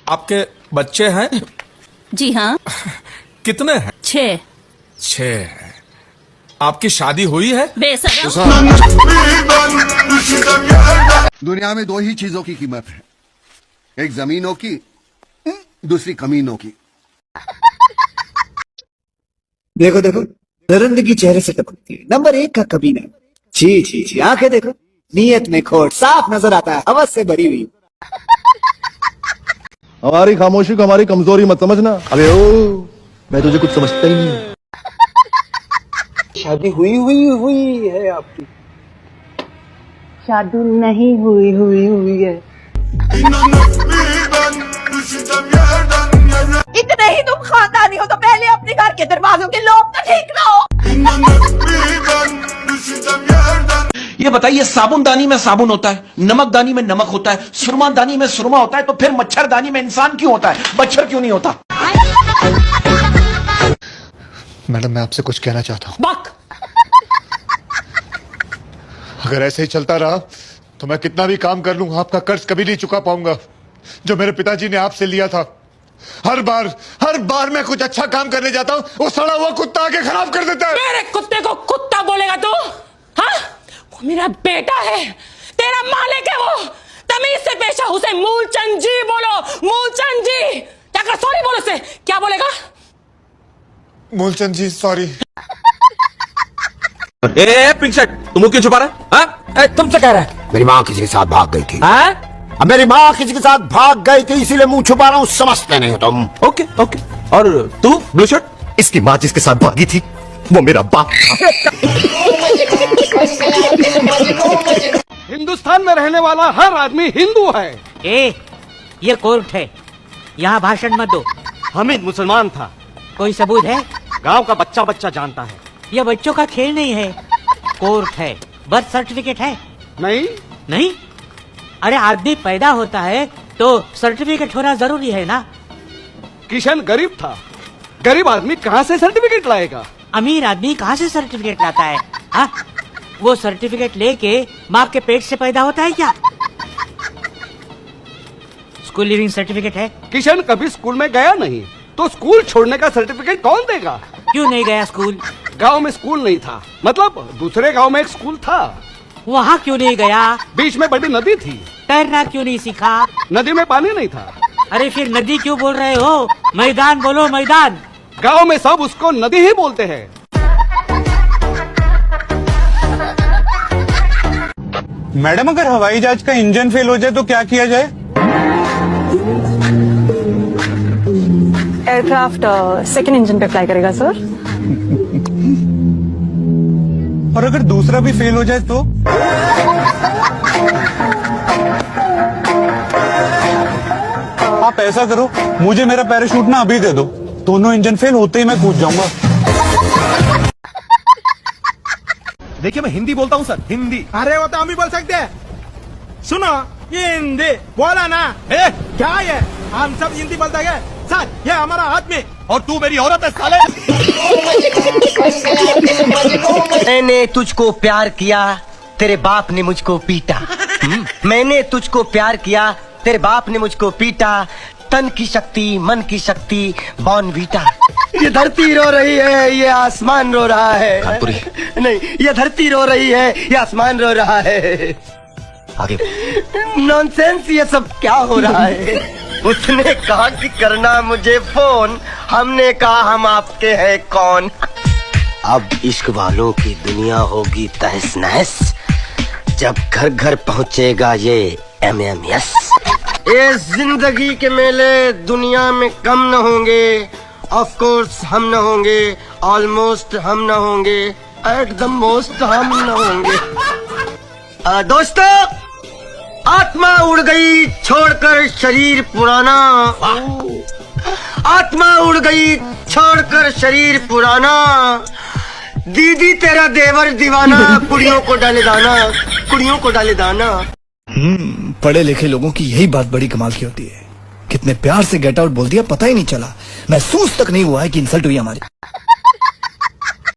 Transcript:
आपके बच्चे हैं? जी हाँ। कितने हैं? 6। 6। आपकी शादी हुई है? बेशरम। दुनिया में 2 ही चीजों की कीमत है, एक जमीनों की, दूसरी कमीनों की। देखो देखो, दरिंदगी चेहरे से टपकती है। नंबर 1 का कमीना। छी छी छी, आंखें देखो, नीयत में खोट साफ नजर आता है, हवस से भरी हुई। हमारी खामोशी को हमारी कमजोरी मत समझना। अबे ओ, मैं तुझे कुछ समझता ही नहीं। शादी हुई है आपकी? शादी नहीं हुई है। इतने ही तुम खानदानी हो तो पहले अपने घर के दरवाजों के लोग तो ठीक रहो। ये बताइए, साबुनदानी में साबुन होता है, नमकदानी में नमक होता है, सुरमादानी में सुरमा होता है, तो फिर मच्छरदानी में इंसान क्यों होता है, मच्छर क्यों नहीं होता? मैडम, मैं आपसे कुछ कहना चाहता हूँ। बक। अगर ऐसे ही चलता रहा तो मैं कितना भी काम कर लूं, आपका कर्ज कभी नहीं चुका पाऊंगा जो मेरे पिताजी ने आपसे लिया था। हर बार मैं कुछ अच्छा काम करने जाता हूँ, वो सड़ा हुआ कुत्ता आके खराब कर देता है। मेरे कुत्ते को कुत्ता बोलेगा तू? हाँ, वो मेरा बेटा है, तेरा मालिक है वो। तमीज से पेश आओ, उसे मूलचंद जी बोलो, मूलचंद जी। जाकर सॉरी बोलो उसे। क्या बोलेगा? मूलचंद जी सॉरी। पिंक शर्ट, तुम क्यों छुपा रहे? हाँ? तुमसे कह रहा है, मेरी माँ किसी के साथ भाग गई थी। हाँ? मेरी माँ किसी के साथ भाग गई थी, इसीलिए मुंह छुपा रहा हूँ, समझते नहीं हो तुम। ओके। और तू ब्लू शर्ट? इसकी माँ जिसके साथ भागी थी वो मेरा बाप था। हिंदुस्तान में रहने वाला हर आदमी हिंदू है। ये कोर्ट है, यहाँ भाषण मत दो। हामिद मुसलमान था। कोई सबूत है? गांव का बच्चा बच्चा जानता है। ये बच्चों का खेल नहीं है, कोर्ट है। बर्थ सर्टिफिकेट है? नहीं। अरे आदमी पैदा होता है तो सर्टिफिकेट होना जरूरी है ना। किशन गरीब था, गरीब आदमी कहाँ से सर्टिफिकेट लाएगा? अमीर आदमी कहाँ से सर्टिफिकेट लाता है? हाँ, वो सर्टिफिकेट लेके माँ के पेट से पैदा होता है क्या? स्कूल लिविंग सर्टिफिकेट है? किशन कभी स्कूल में गया नहीं, तो स्कूल छोड़ने का सर्टिफिकेट कौन देगा? क्यों नहीं गया स्कूल? गांव में स्कूल नहीं था, मतलब दूसरे गांव में एक स्कूल था। वहाँ क्यों नहीं गया? बीच में बड़ी नदी थी। तैरना क्यों नहीं सीखा? नदी में पानी नहीं था। अरे फिर नदी क्यों बोल रहे हो? मैदान बोलो, मैदान। गांव में सब उसको नदी ही बोलते हैं। मैडम, अगर हवाई जहाज का इंजन फेल हो जाए तो क्या किया जाए? एयरक्राफ्ट सेकंड इंजन पे अप्लाई करेगा सर। और अगर दूसरा भी फेल हो जाए तो? आप ऐसा करो, मुझे मेरा पैराशूट ना अभी दे दो, दोनों इंजन फेल होते ही मैं कूद जाऊंगा। देखिए, मैं हिंदी बोलता हूँ सर, हिंदी। अरे वो तो हम भी बोल सकते हैं। सुनो, ये हिंदी बोला ना। क्या ये, हम सब हिंदी बोलते हैं सर। ये हमारा आदमी और तू मेरी औरत है साले। मैंने तुझको प्यार किया, तेरे बाप ने मुझको पीटा। मैंने तुझको प्यार किया, तेरे बाप ने मुझको पीटा। तन की शक्ति, मन की शक्ति, बॉर्नवीटा। ये धरती रो रही है, ये आसमान रो रहा है। नहीं, ये धरती रो रही है, ये आसमान रो रहा है। आगे नॉनसेंस, ये सब क्या हो रहा है? उसने कहा कि करना मुझे फोन, हमने कहा हम आपके हैं कौन। अब इश्क वालों की दुनिया होगी तहस नहस, जब घर घर पहुंचेगा ये MMS। ये जिंदगी के मेले दुनिया में कम न होंगे, ऑफ कोर्स हम न होंगे, ऑलमोस्ट हम न होंगे, एट द मोस्ट हम न होंगे। दोस्तों, आत्मा उड़ गई छोड़कर शरीर पुराना। आत्मा उड़ गई छोड़कर शरीर पुराना। दीदी तेरा देवर दीवाना, कुड़ियों को डाले दाना, कुड़ियों को डाले दाना। पढ़े लिखे लोगों की यही बात बड़ी कमाल की होती है। कितने प्यार से गेट आउट बोल दिया, पता ही नहीं चला, महसूस तक नहीं हुआ है कि इंसल्ट हुई हमारी।